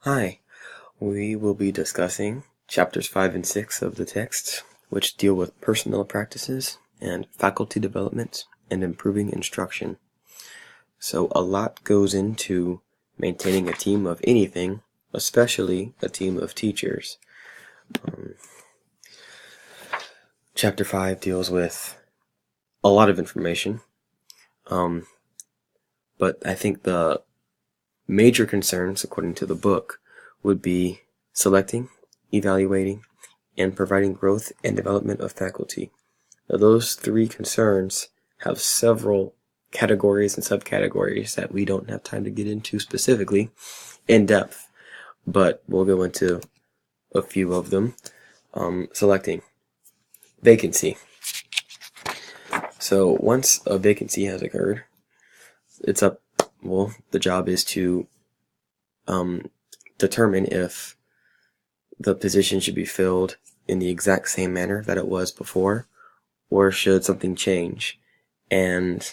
Hi, we will be discussing chapters 5 and 6 of the text, which deal with personnel practices and faculty development and improving instruction. So a lot goes into maintaining a team of anything, especially a team of teachers. Chapter 5 deals with a lot of information, but I think the major concerns, according to the book, would be selecting, evaluating, and providing growth and development of faculty. Now, those three concerns have several categories and subcategories that we don't have time to get into specifically in depth, but we'll go into a few of them. Selecting vacancy. So once a vacancy has occurred, the job is to determine if the position should be filled in the exact same manner that it was before, or should something change. And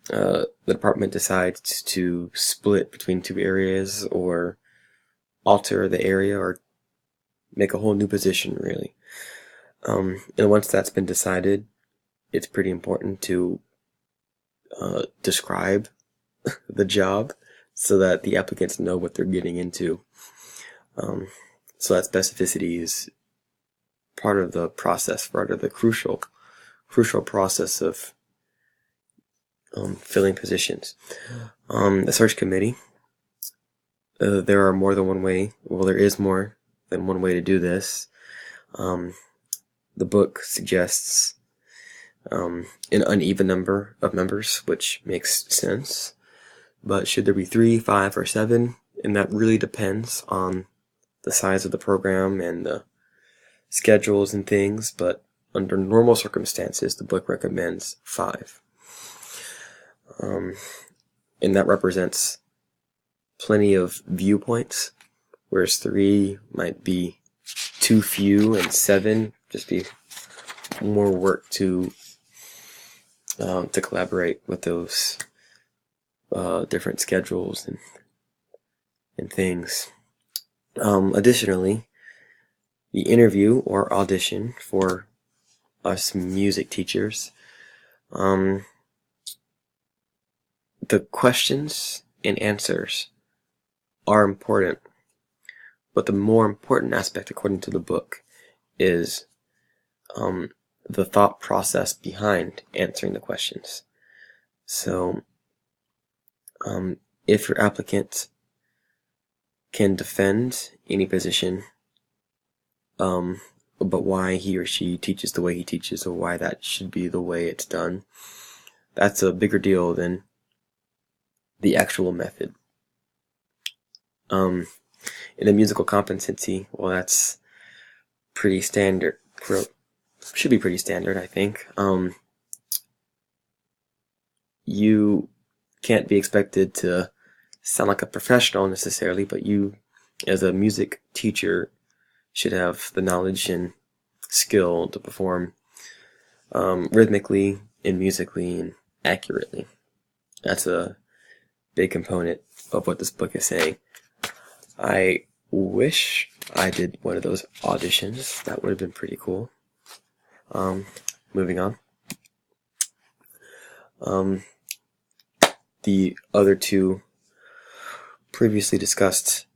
the department decides to split between two areas, or alter the area, or make a whole new position, really. And once that's been decided, it's pretty important to describe the job so that the applicants know what they're getting into. So that specificity is part of the process, part of the crucial process of filling positions. The search committee, there are more than one way. Well, there is more than one way to do this. The book suggests an uneven number of members, which makes sense. But should there be 3, 5, or 7? And that really depends on the size of the program and the schedules and things. But under normal circumstances, the book recommends 5. And that represents plenty of viewpoints, whereas 3 might be too few, and 7 just be more work to collaborate with those different schedules and things. Additionally, the interview or audition for us music teachers, the questions and answers are important, but the more important aspect, according to the book, is the thought process behind answering the questions. So, if your applicant can defend any position, but why he or she teaches the way he teaches, or why that should be the way it's done, that's a bigger deal than the actual method. In the musical competency, well, that's pretty standard. Should be pretty standard, I think. You can't be expected to sound like a professional necessarily, but you, as a music teacher, should have the knowledge and skill to perform rhythmically and musically and accurately. That's a big component of what this book is saying. I wish I did one of those auditions. That would have been pretty cool. Moving on. The other two previously discussed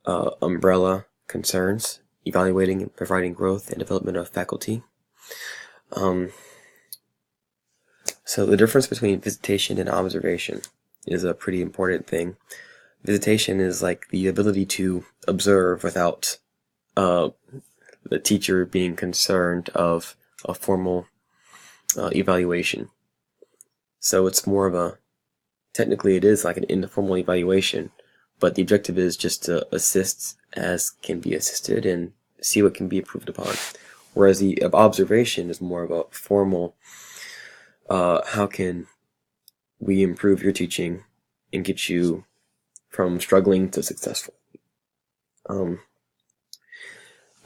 umbrella concerns: evaluating and providing growth and development of faculty. So the difference between visitation and observation is a pretty important thing. Visitation is like the ability to observe without the teacher being concerned of a formal evaluation. So it's more of technically it is like an informal evaluation, but the objective is just to assist as can be assisted and see what can be improved upon. Whereas the observation is more of a formal, how can we improve your teaching and get you from struggling to successful? Are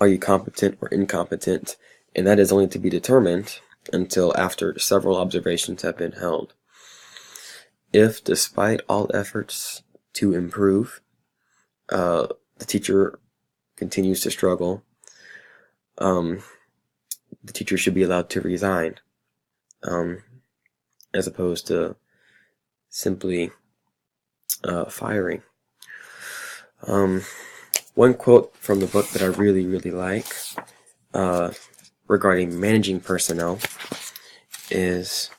you competent or incompetent? And that is only to be determined until after several observations have been held. If, despite all efforts to improve, the teacher continues to struggle, the teacher should be allowed to resign, as opposed to simply firing. One quote from the book that I really, really like regarding managing personnel is,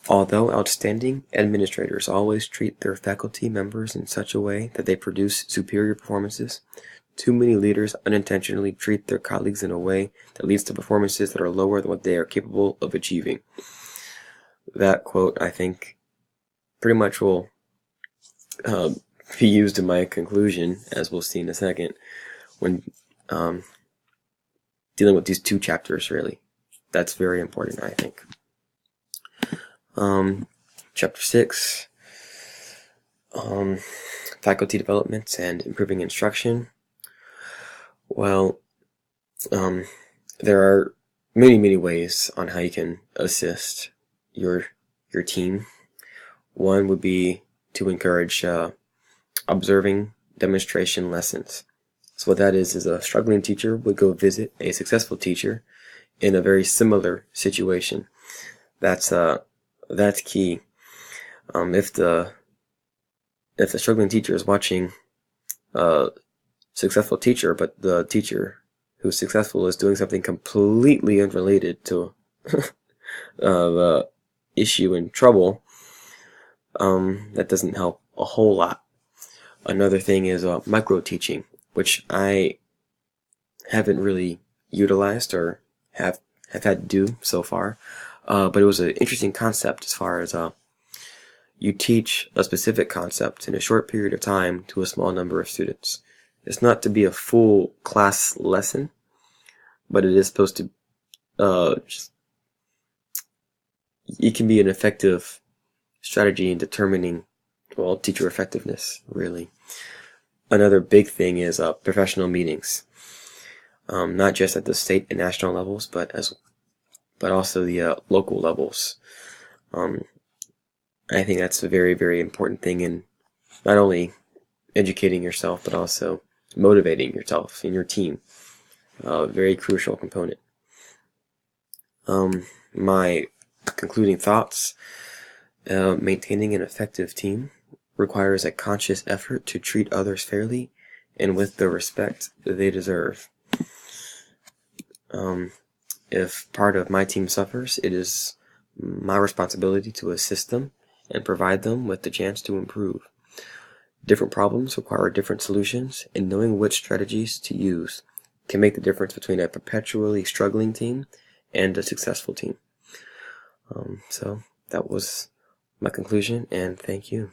although outstanding administrators always treat their faculty members in such a way that they produce superior performances, too many leaders unintentionally treat their colleagues in a way that leads to performances that are lower than what they are capable of achieving. That quote, I think, pretty much will be used in my conclusion, as we'll see in a second, when dealing with these two chapters, really. That's very important, I think. Chapter 6, faculty development and improving instruction. Well, there are many ways on how you can assist your team. One would be to encourage observing demonstration lessons. So what that is a struggling teacher would go visit a successful teacher in a very similar situation. That's key. If the struggling teacher is watching a successful teacher, but the teacher who's successful is doing something completely unrelated to the issue and trouble, that doesn't help a whole lot. Another thing is micro teaching, which I haven't really utilized or have had to do so far, but it was an interesting concept as far as you teach a specific concept in a short period of time to a small number of students. It's not to be a full class lesson, but it is supposed to it can be an effective strategy in determining, well, teacher effectiveness, really. Another big thing is professional meetings, not just at the state and national levels, but also the local levels. I think that's a very important thing in not only educating yourself, but also motivating yourself and your team. Very crucial component. My concluding thoughts: maintaining an effective team requires a conscious effort to treat others fairly and with the respect they deserve. If part of my team suffers, it is my responsibility to assist them and provide them with the chance to improve. Different problems require different solutions, and knowing which strategies to use can make the difference between a perpetually struggling team and a successful team. So that was my conclusion, and thank you.